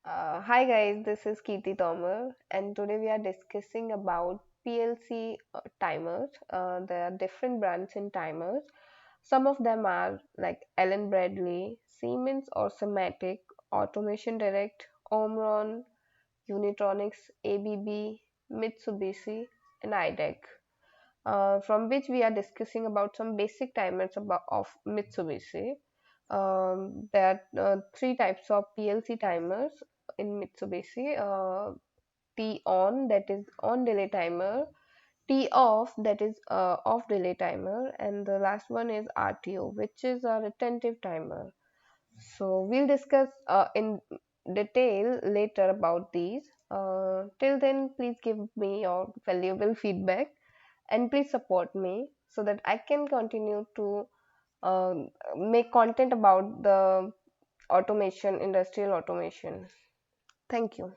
Hi guys, this is Kirti Tomar, and today we are discussing about PLC timers. There are different brands in timers. Some of them are like Allen Bradley, Siemens or Sematic, Automation Direct, Omron, Unitronics, ABB, Mitsubishi, and IDEC. From which we are discussing about some basic timers of Mitsubishi. There are three types of PLC timers in Mitsubishi. T-on, that is on delay timer, T-off, that is off delay timer, and the last one is RTO, which is a retentive timer. So we'll discuss in detail later about these. Till then, please give me your valuable feedback and please support me so that I can continue to make content about the automation, industrial automation. Thank you.